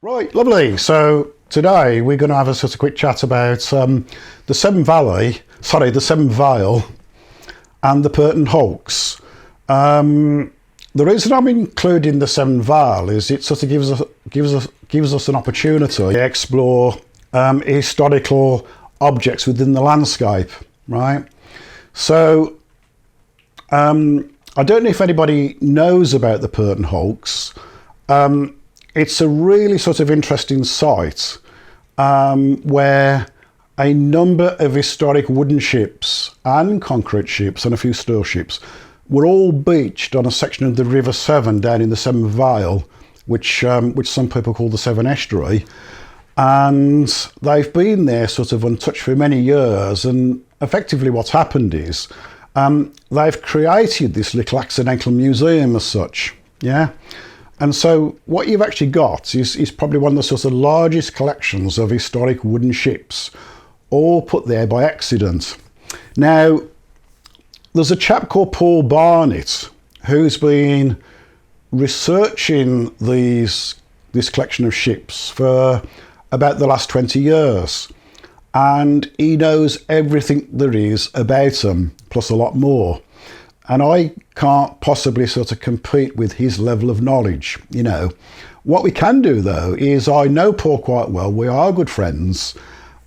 Right, lovely. So today we're going to have a sort of quick chat about the Severn Valley, the Severn Vale and the Purton Hulks. The reason I'm including the Severn Vale is it sort of gives us an opportunity to explore historical objects within the landscape, right? So I don't know if anybody knows about the Purton Hulks. It's a really sort of interesting site where a number of historic wooden ships and concrete ships and a few steel ships were all beached on a section of the River Severn down in the Severn Vale, which some people call the Severn Estuary. And they've been there sort of untouched for many years. And effectively what's happened is they've created this little accidental museum as such, yeah? And so what you've actually got is probably one of the sort of largest collections of historic wooden ships, all put there by accident. Now, there's a chap called Paul Barnett who's been researching this collection of ships for about the last 20 years. And he knows everything there is about them, plus a lot more. And I can't possibly sort of compete with his level of knowledge, you know. What we can do, though, is I know Paul quite well. We are good friends.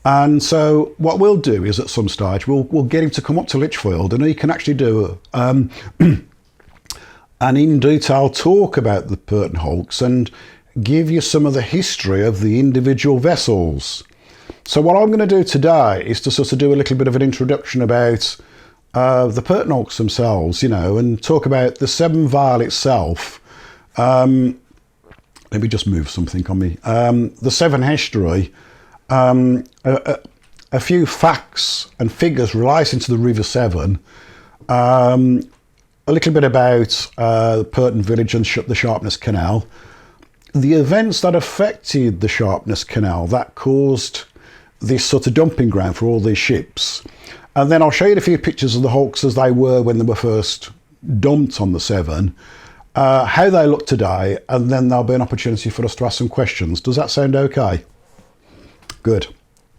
And so what we'll do is at some stage, we'll get him to come up to Lichfield and he can actually do an in-detail talk about the Purton Hulks and give you some of the history of the individual vessels. So what I'm going to do today is to sort of do a little bit of an introduction about the Purton Hulks themselves, you know, and talk about the Severn Vale itself. Let me just move something on me. The Severn Estuary, a few facts and figures relating to the River Severn, a little bit about Purton Village and the Sharpness Canal, the events that affected the Sharpness Canal that caused this sort of dumping ground for all these ships. And then I'll show you a few pictures of the Hulks as they were when they were first dumped on the Severn, how they look today, and then there'll be an opportunity for us to ask some questions. Does that sound okay? Good.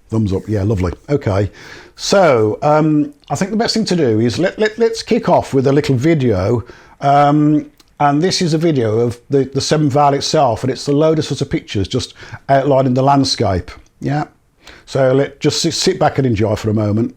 Thumbs up. Yeah, lovely. Okay. So I think the best thing to do is let's kick off with a little video. And this is a video of the Severn Vale itself, and it's a load of sort of pictures just outlining the landscape. Yeah. So let's just sit back and enjoy for a moment.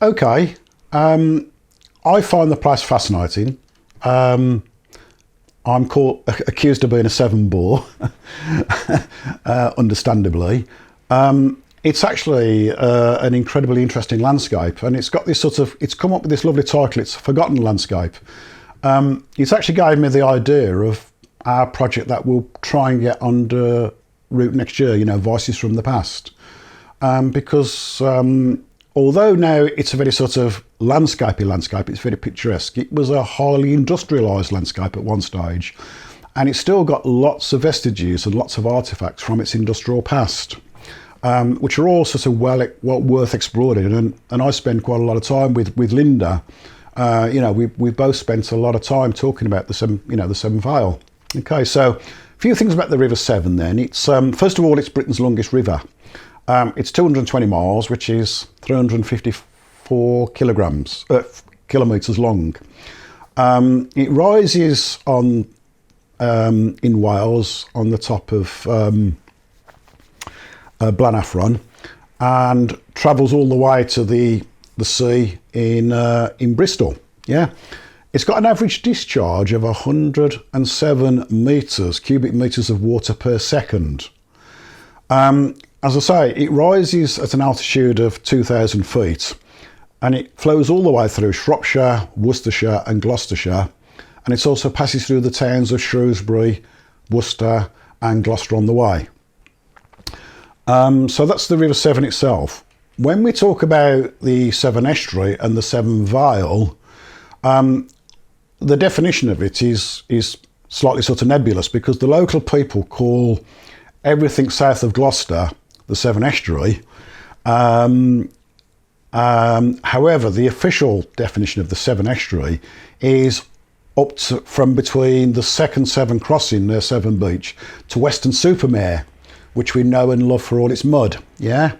Okay. I find the place fascinating. I'm accused of being a Severn bore, understandably. It's actually an incredibly interesting landscape, and it's got this it's come up with this lovely title, it's a forgotten landscape. It's actually gave me the idea of our project that we'll try and get under route next year, you know, Voices from the Past. Because although now it's a very sort of landscape, it's very picturesque, it was a highly industrialised landscape at one stage, and it's still got lots of vestiges and lots of artefacts from its industrial past, which are all sort of well worth exploring. And I spend quite a lot of time with Linda. We've both spent a lot of time talking about the Severn Vale. Okay, so a few things about the River Severn then. It's first of all, it's Britain's longest river. It's 220 miles, which is 354 kilometres long. It rises in Wales on the top of Blanafron, and travels all the way to the sea in Bristol. Yeah, it's got an average discharge of 107 cubic metres of water per second. As I say, it rises at an altitude of 2,000 feet, and it flows all the way through Shropshire, Worcestershire and Gloucestershire, and it also passes through the towns of Shrewsbury, Worcester and Gloucester on the way. So that's the River Severn itself. When we talk about the Severn Estuary and the Severn Vale, the definition of it is slightly sort of nebulous, because the local people call everything south of Gloucester the Severn Estuary. However, the official definition of the Severn Estuary is from between the second Severn crossing near Severn Beach to Weston-super-Mare, which we know and love for all its mud. Yeah,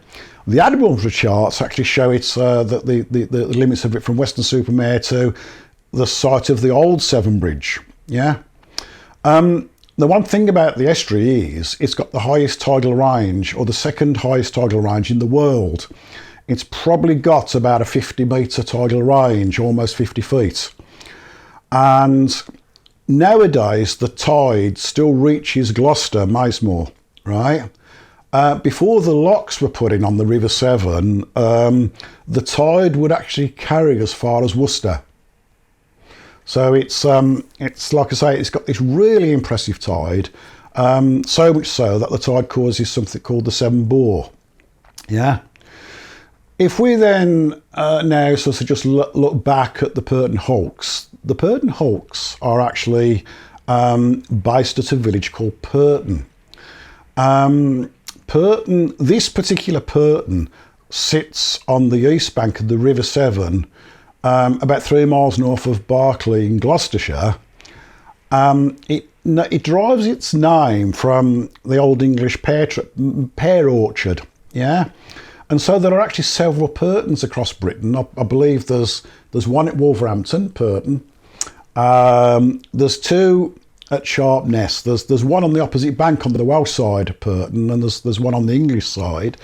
the Admiralty charts actually show it that the limits of it from Weston-super-Mare to the site of the old Severn Bridge. Yeah. The one thing about the estuary is it's got the highest tidal range, or the second highest tidal range in the world. It's probably got about a 50-metre tidal range, almost 50 feet. And nowadays the tide still reaches Gloucester, Maesmore, right? Before the locks were put in on the River Severn, the tide would actually carry as far as Worcester. So it's like I say, it's got this really impressive tide, so much so that the tide causes something called the Severn Bore. Yeah. If we then now sort of just look back at the Purton Hulks, the Purton Hulks are actually based at a village called Purton. This particular Purton sits on the east bank of the River Severn, about 3 miles north of Berkeley in Gloucestershire. It derives its name from the Old English pear orchard. Yeah, and so there are actually several Purtons across Britain. I believe there's one at Wolverhampton, Purton. There's two at Sharpness. There's one on the opposite bank on the Welsh side of Purton, and there's one on the English side.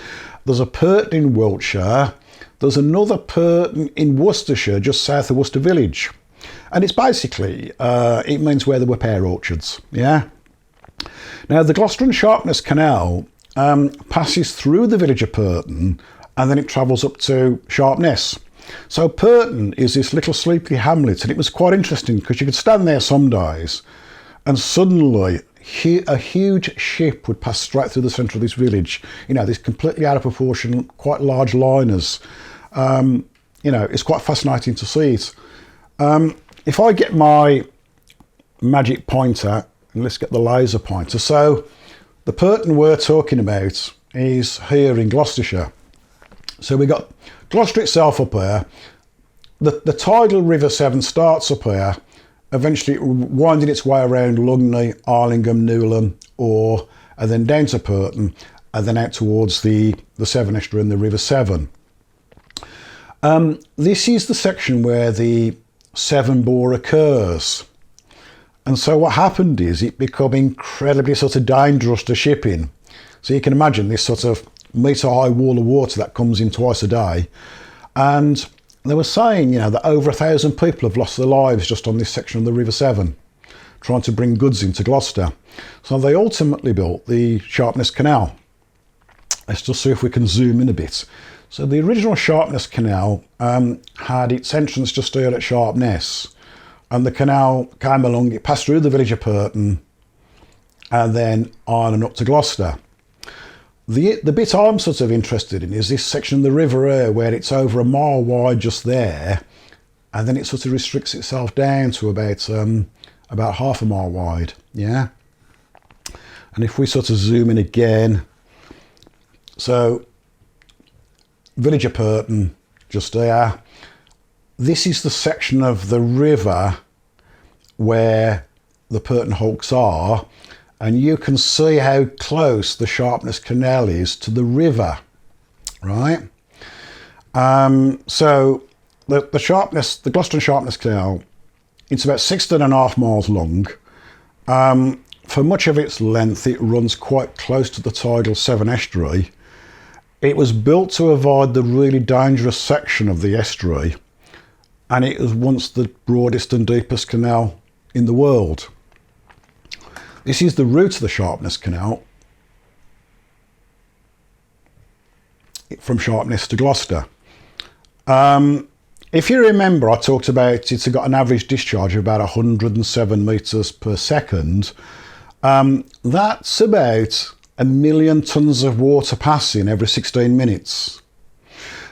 There's a Purton in Wiltshire. There's another Purton in Worcestershire, just south of Worcester Village. And it's basically, it means where there were pear orchards, yeah? Now, the Gloucester and Sharpness Canal passes through the village of Purton, and then it travels up to Sharpness. So Purton is this little sleepy hamlet, and it was quite interesting because you could stand there some days, and suddenly a huge ship would pass straight through the centre of this village. You know, this completely out of proportion, quite large liners. It's quite fascinating to see it. If I get my magic pointer, and let's get the laser pointer. So the Purton we're talking about is here in Gloucestershire. So we got Gloucester itself up here. The tidal River Severn starts up here, eventually winding its way around Lugney, Arlingham, Newham, Orr, and then down to Purton, and then out towards the Severn Estuary and the River Severn. This is the section where the Severn Bore occurs. And so what happened is it became incredibly sort of dangerous to ship in. So you can imagine this sort of metre-high wall of water that comes in twice a day. And they were saying, that over 1,000 people have lost their lives just on this section of the River Severn, trying to bring goods into Gloucester. So they ultimately built the Sharpness Canal. Let's just see if we can zoom in a bit. So the original Sharpness Canal had its entrance just here at Sharpness, and the canal came along, it passed through the village of Purton, and then on and up to Gloucester. The bit I'm sort of interested in is this section of the River Aire where it's over a mile wide just there, and then it sort of restricts itself down to about half a mile wide, yeah? And if we sort of zoom in again, so village of Purton, just there. This is the section of the river where the Purton hulks are, and you can see how close the Sharpness Canal is to the river, right? So the Gloucester and Sharpness Canal, it's about 16.5 miles long. For much of its length, it runs quite close to the tidal Severn estuary. It was built to avoid the really dangerous section of the estuary, and it was once the broadest and deepest canal in the world. This is the route of the Sharpness Canal from Sharpness to Gloucester. If you remember, I talked about it's got an average discharge of about 107 metres per second. That's about 1 million tonnes of water passing every 16 minutes.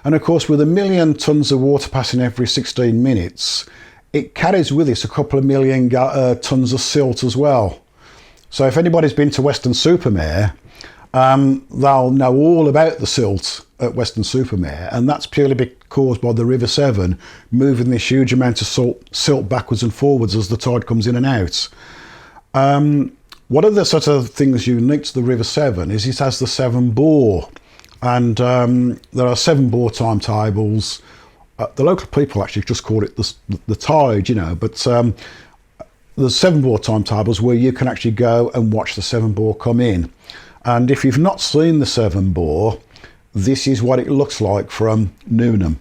And of course, with 1 million tonnes of water passing every 16 minutes, it carries with it a couple of million tonnes of silt as well. So if anybody's been to Weston-super-Mare, they'll know all about the silt at Weston-super-Mare, and that's purely caused by the River Severn moving this huge amount of silt backwards and forwards as the tide comes in and out. One of the sort of things unique to the River Severn is it has the Severn bore, and there are 7 bore timetables. The local people actually just call it the tide, you know, but there's 7 bore timetables where you can actually go and watch the Severn bore come in. And if you've not seen the Severn bore, this is what it looks like from Newnham.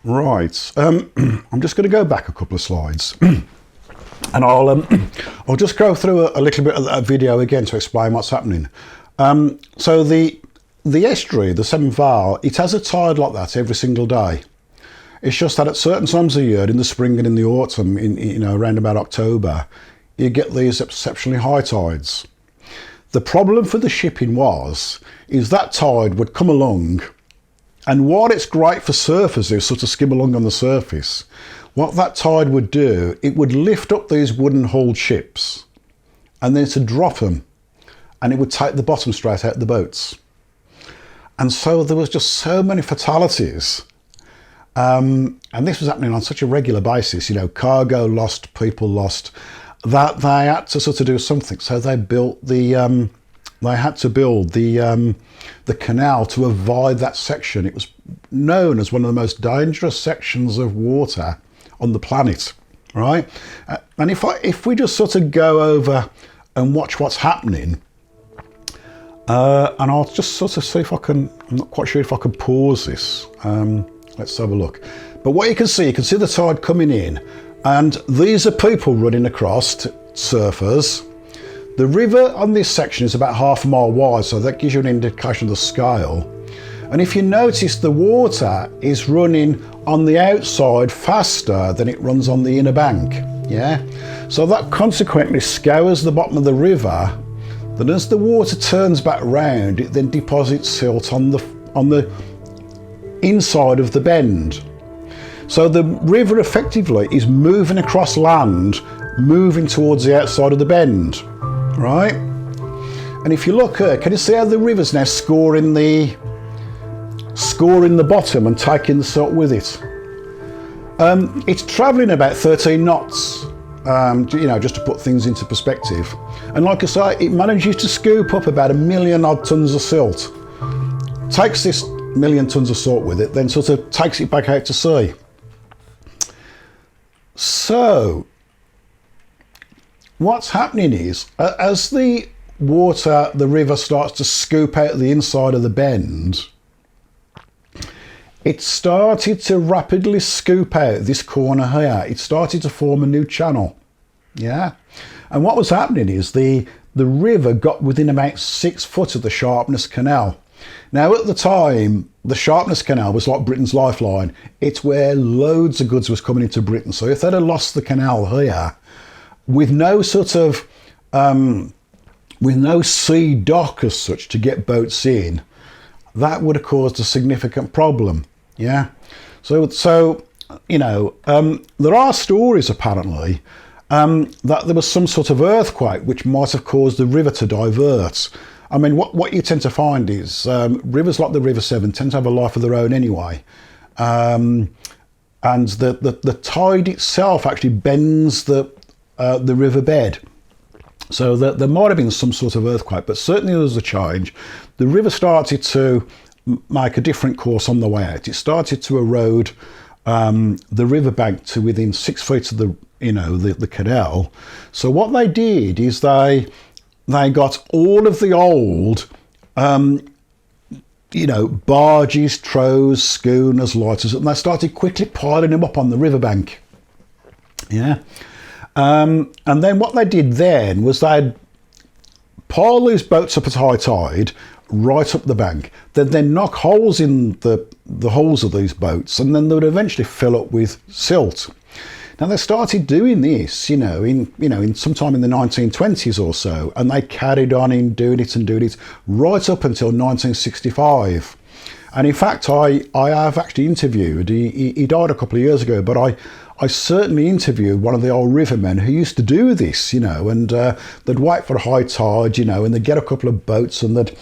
Right, I'm just going to go back a couple of slides and I'll just go through a little bit of that video again to explain what's happening. So the estuary, the Severn Vale, it has a tide like that every single day. It's just that at certain times of year, in the spring and in the autumn, around about October, you get these exceptionally high tides. The problem for the shipping is that tide would come along, and while it's great for surfers who sort of skim along on the surface, what that tide would do, it would lift up these wooden hulled ships and then to drop them, and it would take the bottom straight out of the boats. And so there was just so many fatalities. And this was happening on such a regular basis, cargo lost, people lost, that they had to sort of do something. So they built they had to build the canal to avoid that section. It was known as one of the most dangerous sections of water on the planet, right? And if we just sort of go over and watch what's happening, and I'll just sort of see if I can, I'm not quite sure if I can pause this. Let's have a look. But what you can see the tide coming in, and these are people running across, surfers. The river on this section is about half a mile wide, so that gives you an indication of the scale. And if you notice, the water is running on the outside faster than it runs on the inner bank, yeah? So that consequently scours the bottom of the river. Then as the water turns back round, it then deposits silt on the inside of the bend. So the river effectively is moving across land, moving towards the outside of the bend, right? And if you look here, can you see how the river's now scoring the bottom and taking the silt with it? It's travelling about 13 knots, just to put things into perspective. And like I say, it manages to scoop up about 1 million odd tonnes of silt. Takes this 1 million tonnes of salt with it, then sort of takes it back out to sea. So, what's happening is, as the river starts to scoop out the inside of the bend, it started to rapidly scoop out this corner here. It started to form a new channel. Yeah. And what was happening is the river got within about 6 foot of the Sharpness Canal. Now, at the time, the Sharpness Canal was like Britain's lifeline. It's where loads of goods was coming into Britain. So if they'd have lost the canal here, with no sort of, with no sea dock as such to get boats in, that would have caused a significant problem. Yeah. So there are stories apparently that there was some sort of earthquake which might have caused the river to divert. I mean, what you tend to find is rivers like the River Severn tend to have a life of their own anyway. And the tide itself actually bends the riverbed. So there might have been some sort of earthquake, but certainly there was a change. The river started to make a different course on the way out. It started to erode the riverbank to within 6 feet of the canal. So what they did is they got all of the old, barges, trows, schooners, lighters, and they started quickly piling them up on the riverbank. Yeah. And then what they did then was they'd pile these boats up at high tide, right up the bank, then knock holes in the hulls of these boats, and then they would eventually fill up with silt. Now they started doing this, in sometime in the 1920s or so, and they carried on in doing it right up until 1965. And in fact, I have actually interviewed. He died a couple of years ago, but I certainly interviewed one of the old rivermen who used to do this, and they'd wait for a high tide, and they'd get a couple of boats and they'd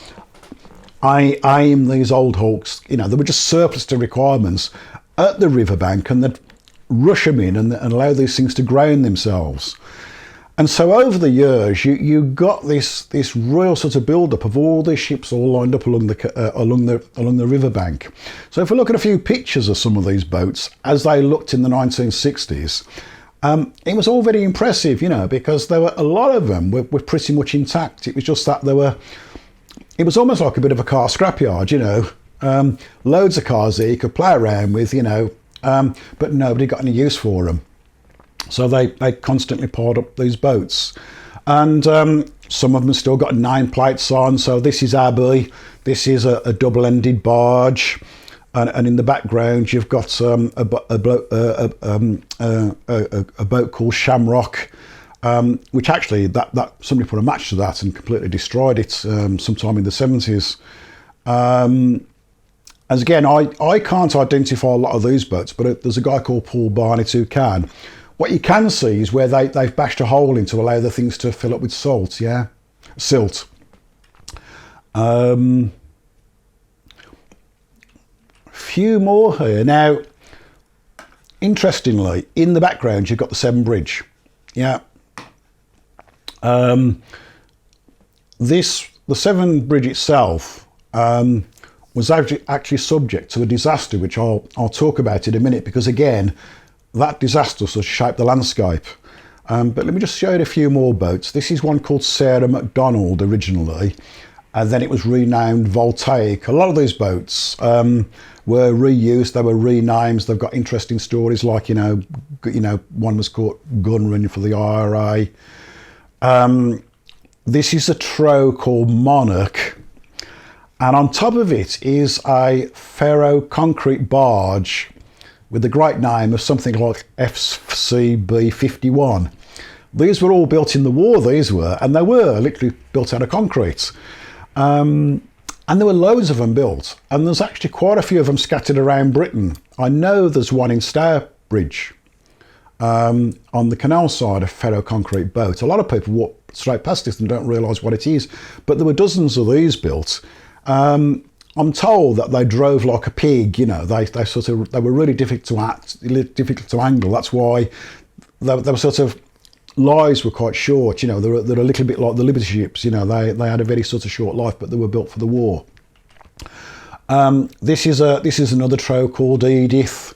aim these old hulks, they were just surplus to requirements at the riverbank, and they'd rush them in and allow these things to ground themselves. And so over the years, you got this real sort of build-up of all these ships all lined up along the riverbank. So if we look at a few pictures of some of these boats as they looked in the 1960s, it was all very impressive, because there were a lot of them were pretty much intact. It was just that it was almost like a bit of a car scrapyard, loads of cars there you could play around with, but nobody got any use for them. So they constantly piled up these boats. And some of them still got nameplates on. So this is Abbey, this is a double-ended barge. And in the background, you've got a boat called Shamrock, which actually, that somebody put a match to that and completely destroyed it sometime in the 70s. As again, I can't identify a lot of these boats, but there's a guy called Paul Barnett who can. What you can see is where they've bashed a hole in to allow the things to fill up with silt. Few more here. Now, interestingly, in the background, you've got the Severn Bridge. Yeah. The Severn Bridge itself was actually subject to a disaster, which I'll talk about in a minute, because again, that disaster sort of shaped the landscape. But let me just show you a few more boats. This is one called Sarah MacDonald originally, and then it was renamed Voltaic. A lot of these boats were reused, they were renamed. They've got interesting stories, like one was called Gunrun for the IRA. This is a trow called Monarch, and on top of it is a ferro concrete barge with the great name of something like FCB 51. These were all built in the war, these were, and they were literally built out of concrete. And And there were loads of them built, and there's actually quite a few of them scattered around Britain. I know there's one in Stourbridge, on the canal side, a ferro-concrete boat. A lot of people walk straight past this and don't realise what it is, but there were dozens of these built. I'm told that they drove like a pig. You know, they were really difficult to angle. That's why they were sort of, lives were quite short. You know, they're a little bit like the Liberty ships. You know, they had a very sort of short life, but they were built for the war. This is another trow called Edith.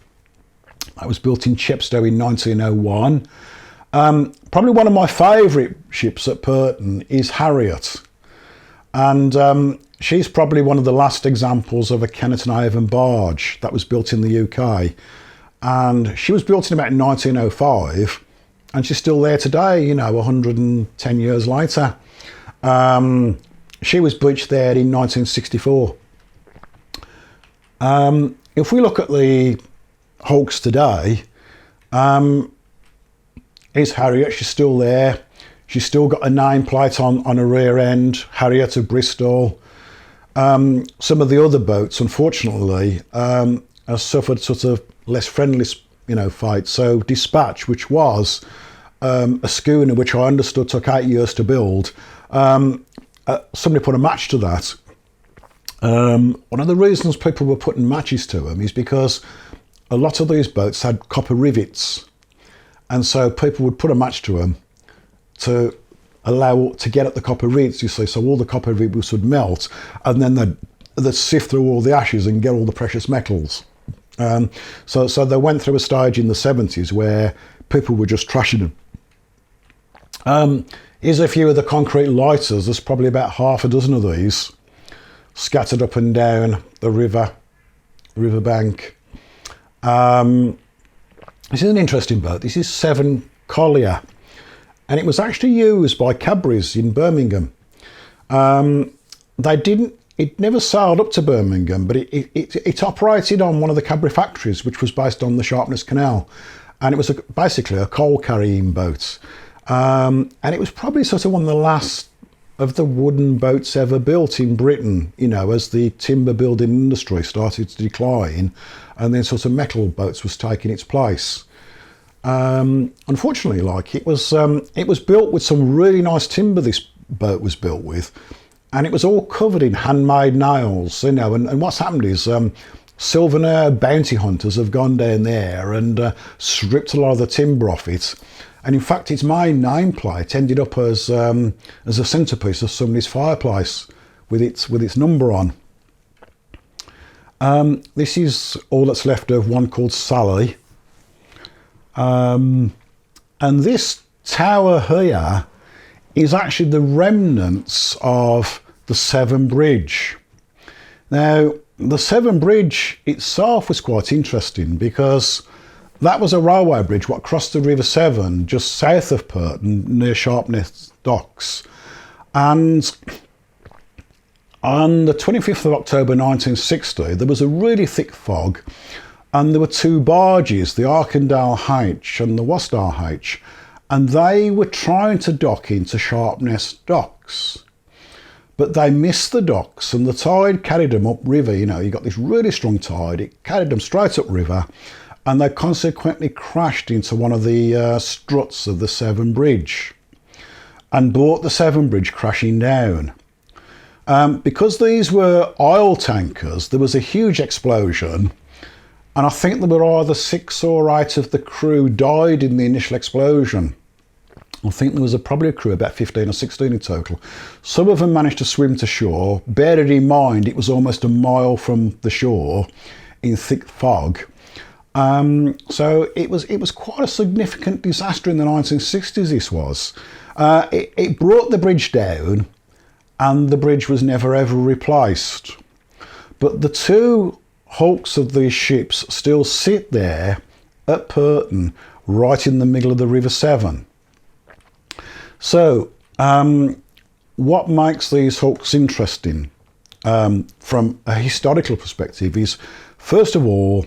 That was built in Chepstow in 1901. Probably one of my favourite ships at Purton is Harriet, and she's probably one of the last examples of a Kennet and Avon barge that was built in the UK, and she was built in about 1905, and she's still there today, you know, 110 years later. She was beached there in 1964. If we look at the hulks today, is Harriet. She's still there. She's still got a nameplate on her rear end, Harriet of Bristol. Some of the other boats, unfortunately, have suffered sort of less friendly, you know, fights. So Dispatch, which was a schooner which I understood took 8 years to build, somebody put a match to that. One of the reasons people were putting matches to them is because a lot of these boats had copper rivets, and so people would put a match to them to allow to get at the copper rivets, you see, so all the copper rivets would melt, and then they'd sift through all the ashes and get all the precious metals. So they went through a stage in the 70s where people were just trashing them. Here's a few of the concrete lighters. There's probably about half a dozen of these scattered up and down the riverbank. This is an interesting boat. This is Severn Collier, and it was actually used by Cadbury's in Birmingham. It never sailed up to Birmingham, but it operated on one of the Cadbury factories, which was based on the Sharpness Canal, and it was basically a coal carrying boat. And it was probably sort of one of the last of the wooden boats ever built in Britain, you know, as the timber building industry started to decline, and then sort of metal boats was taking its place. Unfortunately, like, it was built with some really nice timber, this boat was built with, and it was all covered in handmade nails, you know, and what's happened is Severn bounty hunters have gone down there and stripped a lot of the timber off it. And in fact, its main nameplate ended up as a centrepiece of somebody's fireplace with its number on. This is all that's left of one called Sally. And this tower here is actually the remnants of the Severn Bridge. Now, the Severn Bridge itself was quite interesting because that was a railway bridge what crossed the River Severn just south of Purton near Sharpness Docks. And on the 25th of October 1960, there was a really thick fog, and there were two barges, the Arkandale H and the Wastar H, and they were trying to dock into Sharpness Docks. But they missed the docks, and the tide carried them upriver. You know, you got this really strong tide, it carried them straight upriver, and they consequently crashed into one of the struts of the Severn Bridge and brought the Severn Bridge crashing down. Because these were oil tankers, there was a huge explosion, and I think there were either 6 or 8 of the crew died in the initial explosion. I think there was probably a crew, about 15 or 16 in total. Some of them managed to swim to shore. Bear it in mind, it was almost a mile from the shore in thick fog. So it was quite a significant disaster in the 1960s, this was. It brought the bridge down, and the bridge was never ever replaced. But the two hulks of these ships still sit there at Purton, right in the middle of the River Severn. So, what makes these hulks interesting from a historical perspective is, first of all,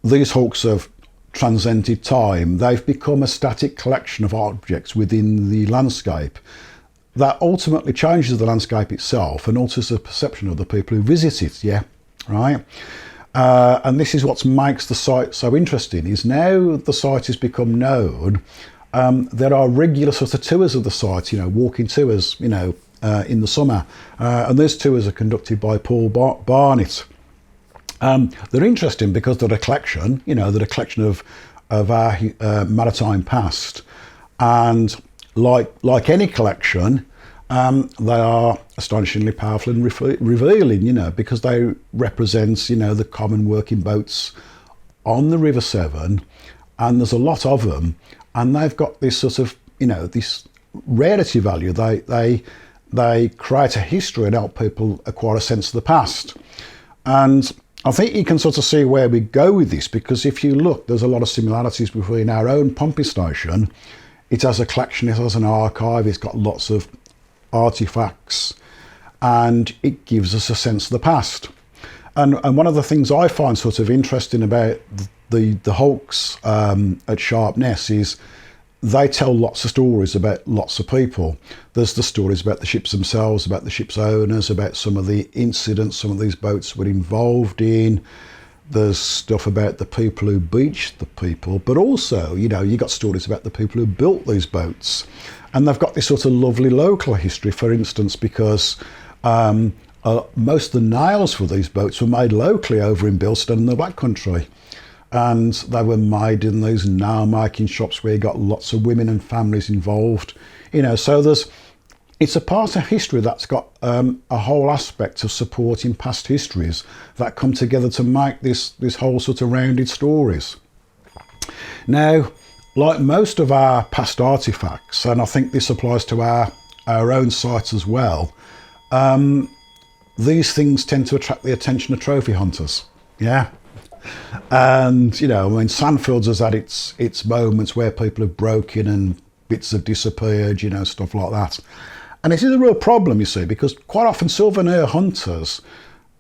these hulks have transcended time. They've become a static collection of objects within the landscape. that ultimately changes the landscape itself and alters the perception of the people who visit it. Yeah, right. And this is what makes the site so interesting, is now the site has become known. There are regular sort of tours of the site, walking tours, in the summer. And those tours are conducted by Paul Barnett. They're interesting because they're a collection, they're a collection of our maritime past. And like any collection, they are astonishingly powerful and revealing, because they represent, the common working boats on the River Severn, and there's a lot of them, and they've got this sort of, this rarity value. They create a history and help people acquire a sense of the past. And I think you can sort of see where we go with this, because if you look, there's a lot of similarities between our own pumping station. It has a collection, it has an archive, it's got lots of artifacts, and it gives us a sense of the past. And one of the things I find sort of interesting about the hulks at Sharpness is they tell lots of stories about lots of people. There's the stories about the ships themselves, about the ship's owners, about some of the incidents some of these boats were involved in. There's stuff about the people who beached the people, but also, you got stories about the people who built these boats. And they've got this sort of lovely local history, for instance, because most of the nails for these boats were made locally over in Bilston in the Black Country. And they were made in those nail making shops where you got lots of women and families involved. So it's a part of history that's got a whole aspect of supporting past histories that come together to make this whole sort of rounded stories. Now, like most of our past artifacts, and I think this applies to our own sites as well, these things tend to attract the attention of trophy hunters. Yeah. And, Sandfields has had its moments where people have broken and bits have disappeared, stuff like that. And this is a real problem, you see, because quite often souvenir hunters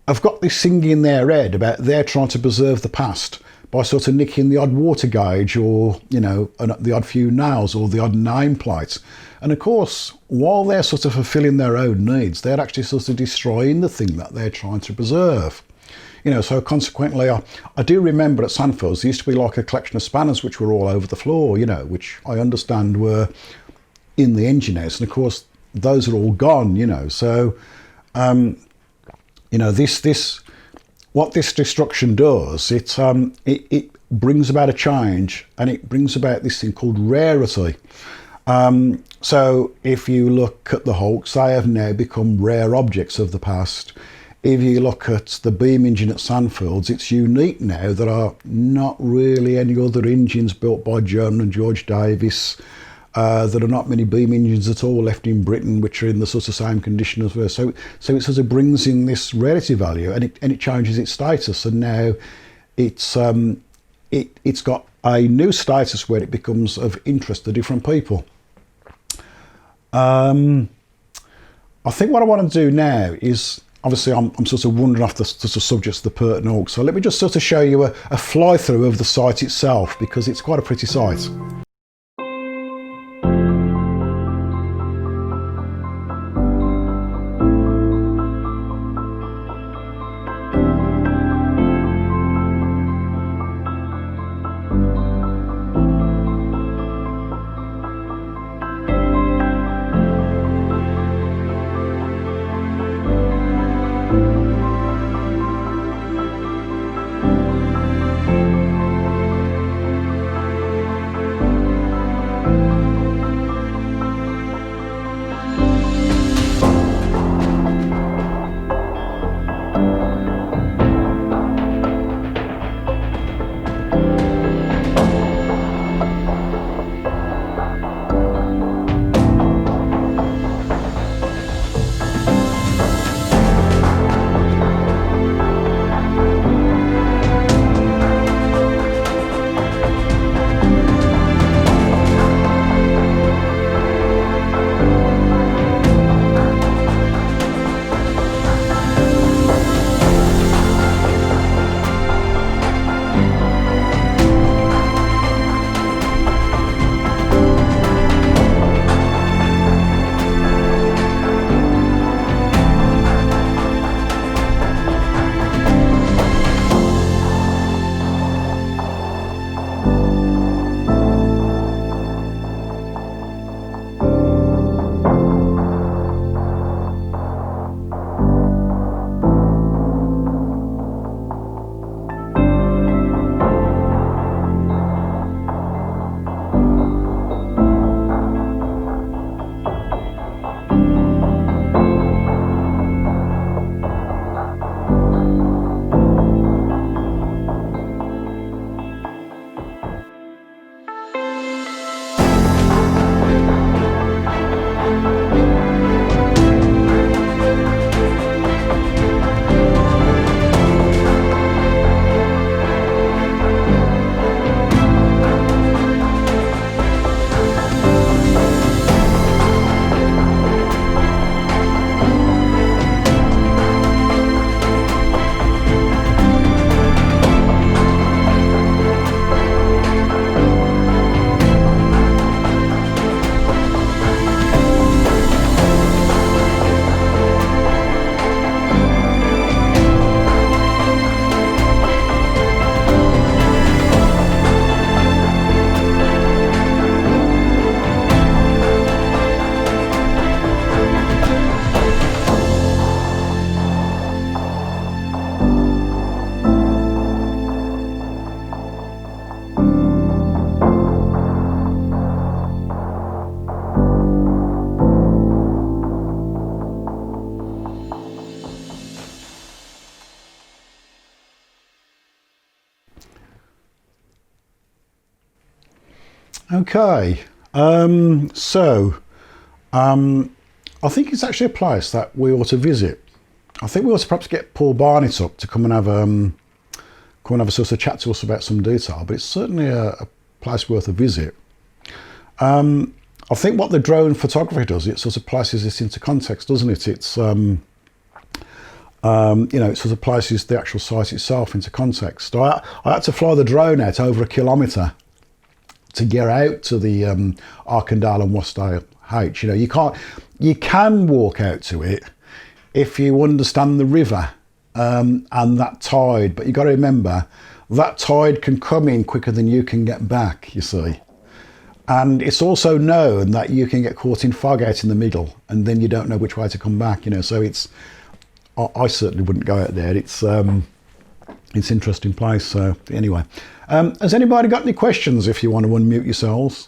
have got this thing in their head about they're trying to preserve the past by sort of nicking the odd water gauge or, the odd few nails or the odd nameplate. And of course, while they're sort of fulfilling their own needs, they're actually sort of destroying the thing that they're trying to preserve. So consequently, I do remember at Sandfields, there used to be like a collection of spanners which were all over the floor, which I understand were in the engine house. And of course, those are all gone, So, what this destruction does, it brings about a change, and it brings about this thing called rarity. So if you look at the hulks, they have now become rare objects of the past. If you look at the beam engine at Sandfields, it's unique now. There are not really any other engines built by John and George Davis. There are not many beam engines at all left in Britain which are in the sort of same condition as well. So it sort of brings in this rarity value, and it changes its status, and now it's got a new status where it becomes of interest to different people. I think what I want to do now is, obviously I'm sort of wandering off the sort of subjects of the Purton Hulk, so let me just sort of show you a fly through of the site itself, because it's quite a pretty site. Okay, I think it's actually a place that we ought to visit. I think we ought to perhaps get Paul Barnett up to come and have a sort of chat to us about some detail. But it's certainly a place worth a visit. I think what the drone photography does, it sort of places this into context, doesn't it? It's you know, it sort of places the actual site itself into context. I had to fly the drone out over 1 kilometre to get out to the Arkandale and Wasdale H. You know, you can walk out to it if you understand the river and that tide, but you've got to remember that tide can come in quicker than you can get back, you see. And it's also known that you can get caught in fog out in the middle and then you don't know which way to come back, you know. So I certainly wouldn't go out there. It's an interesting place. So anyway, has anybody got any questions if you want to unmute yourselves?